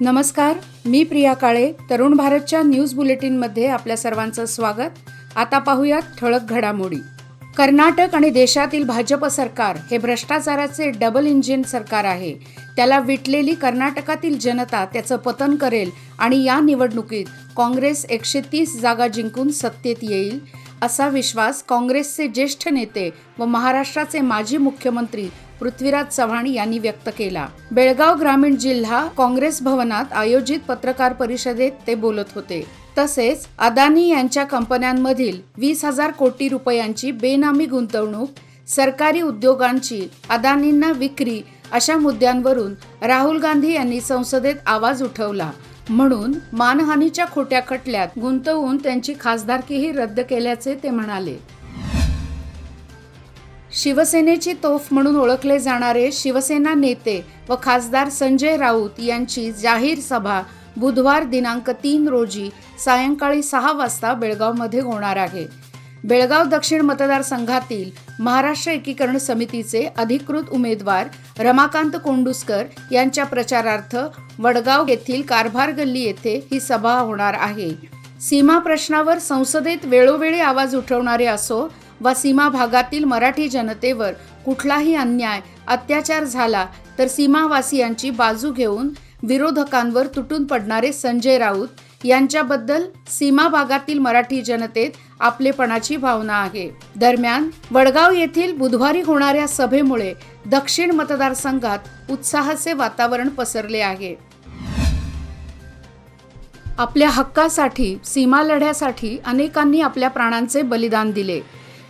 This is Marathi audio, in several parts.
नमस्कार, मी प्रिया काळे. तरुण भारतच्या न्यूज बुलेटिनमध्ये आपल्या सर्वांचं स्वागत. आता पाहूयात ठळक घडामोडी. कर्नाटक आणि देशातील भाजप सरकार हे भ्रष्टाचाराचे डबल इंजिन सरकार आहे. त्याला विटलेली कर्नाटकातील जनता त्याचं पतन करेल आणि या निवडणुकीत काँग्रेस 130 जागा जिंकून सत्तेत येईल, असा विश्वास काँग्रेसचे ज्येष्ठ नेते व महाराष्ट्राचे माजी मुख्यमंत्री पृथ्वीराज चव्हाण यांनी व्यक्त केला. बेळगाव ग्रामीण जिल्हा काँग्रेस भवनात आयोजित पत्रकार परिषदेत ते बोलत होते. तसेच अदानी यांच्या कंपन्यांमधील 20,000 कोटी रुपयांची बेनामी गुंतवणूक, सरकारी उद्योगांची अदानींना विक्री अशा मुद्द्यांवरून राहुल गांधी यांनी संसदेत आवाज उठवला. म्हणून मानहानीच्या खोट्या खटल्यात गुंतवून त्यांची खासदारकीही रद्द केल्याचे ते म्हणाले. शिवसेनेची तोफ म्हणून ओळखले जाणारे शिवसेना नेते व खासदार संजय राऊत यांची जाहीर सभा बुधवार दिनांक 3 रोजी सायंकाळी 6 वाजता बेळगावमध्ये होणार आहे. बेळगाव दक्षिण मतदारसंघातील महाराष्ट्र एकीकरण समितीचे अधिकृत उमेदवार रमाकांत कोंडुस्कर यांच्या प्रचारार्थ वडगाव येथील कारभार गल्ली येथे ही सभा होणार आहे. सीमा प्रश्नावर संसदेत वेळोवेळी आवाज उठवणारे असो वा सीमा भागातील मराठी जनतेवर कुठलाही अन्याय अत्याचार झाला तर सीमावासियांची बाजू घेऊन विरोधकांवर तुटून पडणारे संजय राऊत यांच्याबद्दल सीमा भागातील मराठी जनतेत आपलेपणाची भावना आहे. दरम्यान वडगाव येथील बुधवारी होणाऱ्या सभेमुळे दक्षिण मतदारसंघात उत्साहाचे वातावरण पसरले आहे. आपल्या हक्कासाठी, सीमा लढ्यासाठी अनेकांनी आपल्या प्राणांचे बलिदान दिले.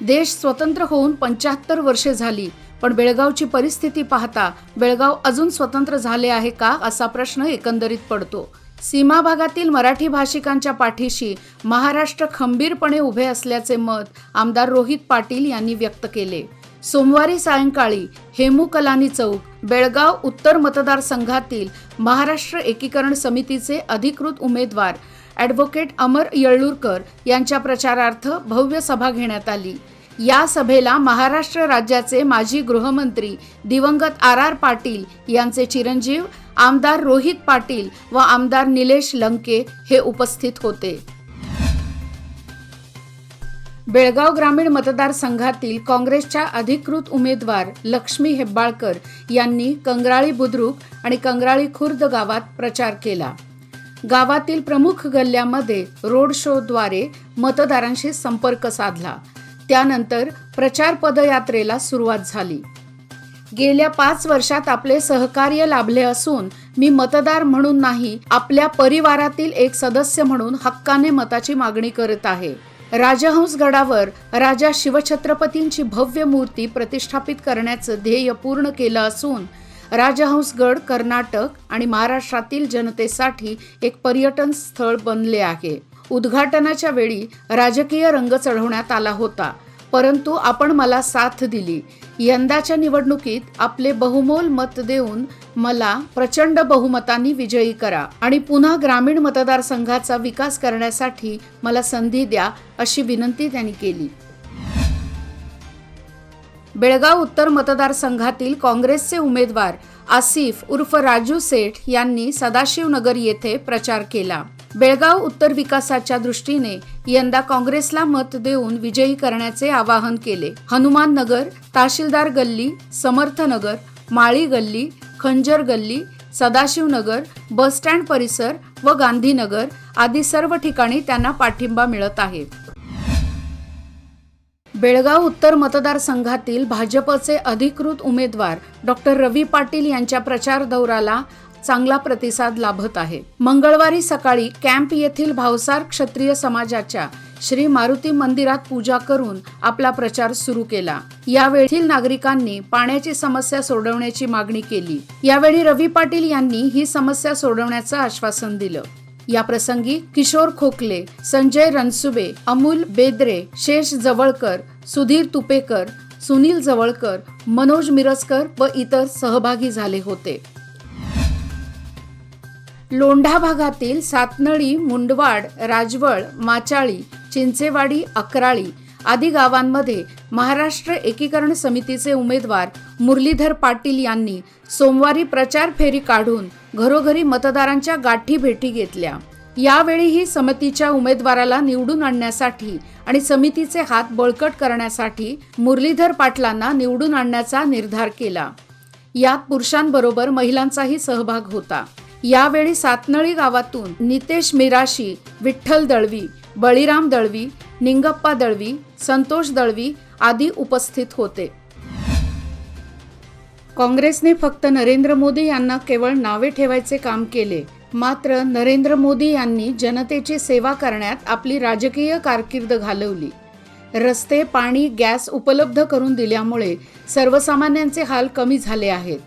देश स्वतंत्र होऊन 75 वर्षे झाली, पण बेळगावची परिस्थिती पाहता बेळगाव अजून स्वतंत्र झाले आहे का असा प्रश्न एकंदरीत पडतो. सीमा भागातील मराठी भाषिकांच्या पाठीशी महाराष्ट्र खंबीरपणे उभे असल्याचे मत आमदार रोहित पाटील यांनी व्यक्त केले. सोमवारी सायंकाळी हेमू कलानी चौक, बेळगाव उत्तर मतदारसंघातील महाराष्ट्र एकीकरण समितीचे अधिकृत उमेदवार ॲडव्होकेट अमर येळ्ळूरकर यांच्या प्रचारार्थ भव्य सभा घेण्यात आली. या सभेला महाराष्ट्र राज्याचे माजी गृहमंत्री दिवंगत RR पाटील यांचे चिरंजीव आमदार रोहित पाटील व आमदार निलेश लंके हे उपस्थित होते. बेळगाव ग्रामीण मतदारसंघातील काँग्रेसच्या अधिकृत उमेदवार लक्ष्मी हेब्बाळकर यांनी कंगराळी बुद्रुक आणि कंगराळी खुर्द गावात प्रचार केला. गावातील प्रमुख गल्ल्यामध्ये रोड शोद्वारे मतदारांशी संपर्क साधला. त्यानंतर प्रचार पदयात्रेला सुरुवात झाली. गेल्या 5 वर्षात आपले सहकार्य लाभले असून मी मतदार म्हणून नाही, आपल्या परिवारातील एक सदस्य म्हणून हक्काने मताची मागणी करत आहे. राजहंस गडावर राजा शिवछत्रपतींची भव्य मूर्ती प्रतिष्ठापित करण्याचं ध्येय पूर्ण केलं असून राजहंसगड कर्नाटक आणि महाराष्ट्रातील जनतेसाठी एक पर्यटन स्थळ बनले आहे. उद्घाटनाच्या वेळी राजकीय रंग चढवण्यात आला होता, परंतु आपण मला साथ दिली. यंदाच्या निवडणुकीत आपले बहुमोल मत देऊन मला प्रचंड बहुमतांनी विजयी करा आणि पुन्हा ग्रामीण मतदारसंघाचा विकास करण्यासाठी मला संधी द्या, अशी विनंती त्यांनी केली. बेळगाव उत्तर मतदारसंघातील काँग्रेसचे उमेदवार आसिफ उर्फ राजू सेठ यांनी सदाशिवनगर येथे प्रचार केला. बेळगाव उत्तर विकासाच्या दृष्टीने यंदा काँग्रेसला मत देऊन विजयी करण्याचे आवाहन केले. हनुमान नगर, तहसीलदार गल्ली, समर्थनगर, माळी गल्ली, खंजर गल्ली, सदाशिवनगर, बसस्टँड परिसर व गांधीनगर आदी सर्व ठिकाणी त्यांना पाठिंबा मिळत आहे. बेळगाव उत्तर मतदारसंघातील भाजपचे अधिकृत उमेदवार डॉक्टर रवी पाटील यांच्या प्रचार दौऱ्याला चांगला प्रतिसाद लाभत आहे. मंगळवारी सकाळी कॅम्प येथील भावसार क्षत्रिय समाजाच्या श्री मारुती मंदिरात पूजा करून आपला प्रचार सुरू केला. यावेळी नागरिकांनी पाण्याची समस्या सोडवण्याची मागणी केली. यावेळी रवी पाटील यांनी ही समस्या सोडवण्याचं आश्वासन दिलं. या प्रसंगी किशोर खोकले, संजय रणसुबे, अमोल बेद्रे, शेष जवळकर, सुधीर तुपेकर, सुनील जवळकर, मनोज मिरजकर व इतर सहभागी झाले होते. लोंढा भागातील सातनळी, मुंडवाड, राजवळ, माचाळी, चिंचेवाडी, अकराळी आदी गावांमध्ये महाराष्ट्र एकीकरण समितीचे उमेदवार मुरलीधर पाटील यांनी सोमवारी प्रचार फेरी काढून घरोघरी मतदारांच्या गाठी भेटी घेतल्या। यावेळीही समितीच्या उमेदवाराला निवडून आणण्यासाठी आणि समितीचे हात बळकट करण्यासाठी मुरलीधर पाटलांना निवडून आणण्याचा निर्धार केला। यात पुरुषांबरोबर महिलांचाही सहभाग होता। यावेळी सातनळी गावातून नितेश मिराशी, विठ्ठल दळवी, बळीराम दळवी, निंगप्पा दळवी, संतोष दळवी आदी उपस्थित होते। काँग्रेसने फक्त नरेंद्र मोदी यांना केवळ नावे ठेवायचे काम केले, मात्र नरेंद्र मोदी यांनी जनतेची सेवा करण्यात आपली राजकीय कारकीर्द घालवली। रस्ते, पाणी, गॅस उपलब्ध करून दिल्यामुळे सर्वसामान्यांचे हाल कमी झाले आहेत।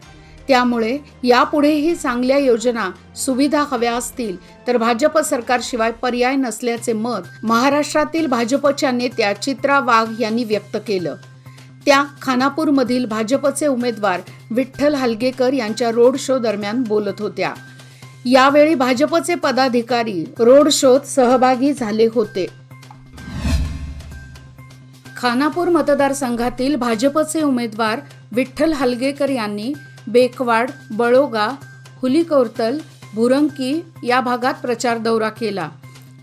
त्यामुळे यापुढेही चांगल्या योजना, सुविधा हव्या असतील तर भाजप सरकारशिवाय पर्याय नसल्याचे मत महाराष्ट्रातील भाजपच्या नेत्या चित्रा वाघ यांनी व्यक्त केलं। त्या खानापूरमधील भाजपचे उमेदवार विठ्ठल हलगेकर यांच्या रोड शो दरम्यान बोलत होत्या। यावेळी भाजपचे पदाधिकारी रोड शोत सहभागी झाले होते। खानापूर मतदारसंघातील भाजपचे उमेदवार विठ्ठल हलगेकर यांनी बेकवाड, बळोगा, हुलीकोर्तल, भुरंकी या भागात प्रचार दौरा केला।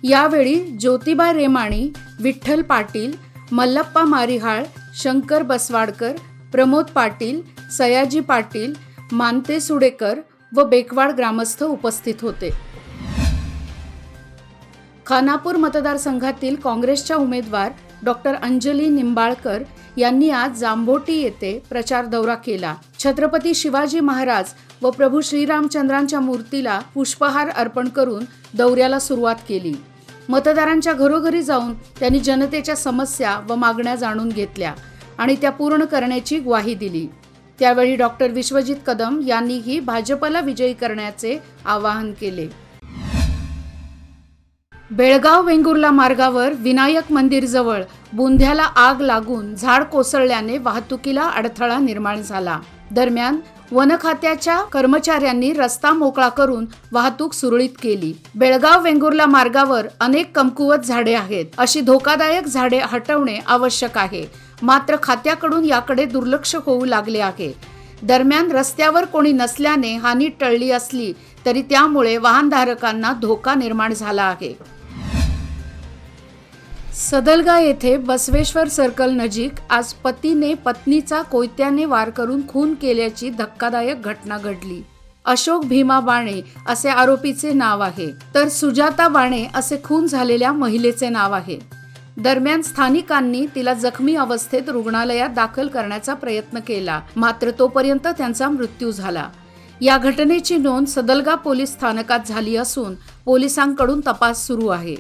यावेळी ज्योतिबा रेमाणी, विठ्ठल पाटील, मल्लप्पा मारिहाळ, शंकर बसवाडकर, प्रमोद पाटील, सयाजी पाटील, मानते सुडेकर व बेकवाड ग्रामस्थ उपस्थित होते। खानापूर मतदारसंघातील काँग्रेसच्या उमेदवार डॉक्टर अंजली निंबाळकर यांनी आज जांभोटी येथे प्रचार दौरा केला। छत्रपती शिवाजी महाराज व प्रभू श्रीरामचंद्रांच्या मूर्तीला पुष्पहार अर्पण करून दौऱ्याला सुरुवात केली। मतदारांच्या घरोघरी जाऊन त्यांनी जनतेच्या समस्या व मागण्या जाणून घेतल्या आणि त्या पूर्ण करण्याची ग्वाही दिली। त्यावेळी डॉक्टर विश्वजित कदम यांनीही भाजपला विजयी करण्याचे आवाहन केले। बेळगाव वेंगुर्ला मार्गावर विनायक मंदिरजवळ बुंध्याला आग लागून झाड कोसळल्याने वाहतुकीला अडथळा निर्माण झाला। दरम्यान वन खात्याच्या कर्मचाऱ्यांनी रस्ता मोकळा करून वाहतूक सुरळीत केली। बेळगाव वेंगुर्ला मार्गावर अनेक कमकुवत झाडे आहेत, अशी धोकादायक झाडे हटवणे आवश्यक आहे, मात्र खात्याकडून याकडे दुर्लक्ष होऊ लागले आहे। दरम्यान रस्त्यावर कोणी नसल्याने हानी टळली असली तरी त्यामुळे वाहनधारकांना धोका निर्माण झाला आहे। सदलगा येथे बसवेश्वर सर्कल नजीक आज पतीने पत्नीचा कोयत्याने वार करून खून केल्याची धक्कादायक घटना घडली। अशोक भीमा बाणे असे आरोपीचे नाव आहे, तर सुजाता बाणे असे खून झालेल्या महिलेचे नाव आहे। दरम्यान स्थानिकांनी तिला जखमी अवस्थेत रुग्णालयात दाखल करण्याचा प्रयत्न केला, मात्र तोपर्यंत त्यांचा मृत्यू झाला। या घटनेची नोंद सदलगा पोलीस स्थानकात झाली असून पोलिसांकडून तपास सुरू आहे।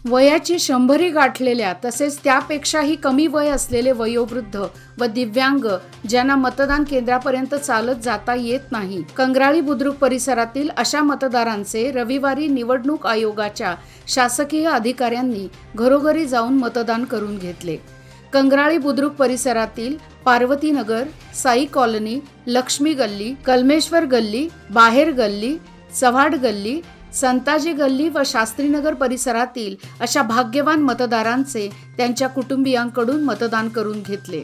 वयाची 100 गाठलेल्या तसेच त्यापेक्षाही कमी वय असलेले वयोवृद्ध व दिव्यांग ज्यांना मतदान केंद्रापर्यंत चालत जाता येत नाही, कंग्राळी बुद्रुक परिसरातील अशा मतदारांचे रविवारी निवडणूक आयोगाच्या शासकीय अधिकाऱ्यांनी घरोघरी जाऊन मतदान करून घेतले। कंग्राळी बुद्रुक परिसरातील पार्वतीनगर, साई कॉलनी, लक्ष्मी गल्ली, कलमेश्वर गल्ली, बाहेर गल्ली, चव्हाड गल्ली, संताजी गल्ली व शास्त्रीनगर परिसरातील अशा भाग्यवान मतदारांचे त्यांच्या कुटुंबियांकडून मतदान करून घेतले।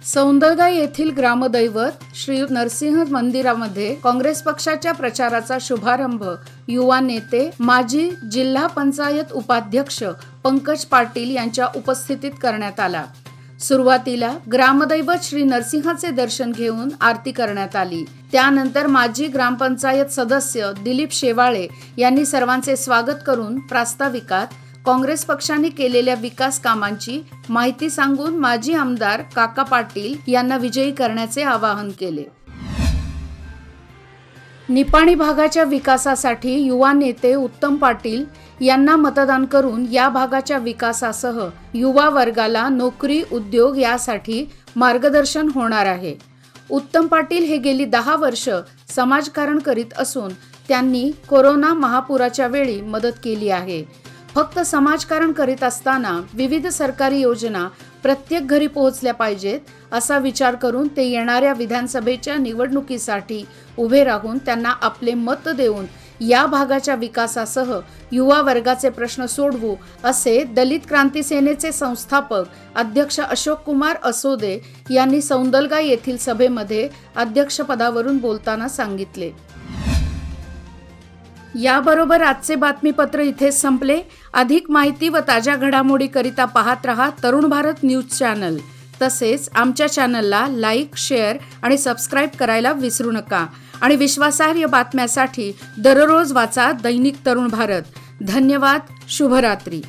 सौंदळगा येथील ग्रामदैवत श्री नरसिंह मंदिरामध्ये काँग्रेस पक्षाच्या प्रचाराचा शुभारंभ युवा नेते, माजी जिल्हा पंचायत उपाध्यक्ष पंकज पाटील यांच्या उपस्थितीत करण्यात आला। सुरुवातीला ग्रामदैवत श्री नरसिंहाचे दर्शन घेऊन आरती करण्यात आली। त्यानंतर माजी ग्रामपंचायत सदस्य दिलीप शेवाळे यांनी सर्वांचे स्वागत करून प्रास्ताविकात काँग्रेस पक्षाने केलेल्या विकास कामांची माहिती सांगून माजी आमदार काका पाटील यांना विजयी करण्याचे आवाहन केले। निपाणी भागाच्या विकासासाठी युवा नेते उत्तम पाटील यांना मतदान करून या भागाच्या विकासासह युवा वर्गाला नोकरी, उद्योग यासाठी मार्गदर्शन होणार आहे। उत्तम पाटील हे गेली 10 वर्ष समाजकारण करीत असून त्यांनी कोरोना महापुराच्या वेळी मदत केली आहे। फक्त समाजकारण करीत असताना विविध सरकारी योजना प्रत्येक घरी पोहोचल्या पाहिजेत असा विचार करून ते येणाऱ्या विधानसभेच्या निवडणुकीसाठी उभे राहून त्यांना आपले मत देऊन या भागाच्या विकासासह युवा वर्गाचे प्रश्न सोडवू असे दलित क्रांती सेनेचे संस्थापक अध्यक्ष अशोक कुमार असोदे यांनी सौंदलगा येथील सभेमध्ये अध्यक्षपदावरून बोलताना सांगितले. याबरोबर आजचे बातमीपत्र इथेच संपले. अधिक माहिती व ताज्या घडामोडीकरिता पाहत रहा तरुण भारत न्यूज चॅनल. तसेच आमच्या चॅनलला लाईक, शेअर आणि सबस्क्राईब करायला विसरू नका. आणि विश्वासार्ह बातम्यासाठी दररोज वाचा दैनिक तरुण भारत. धन्यवाद. शुभरात्री.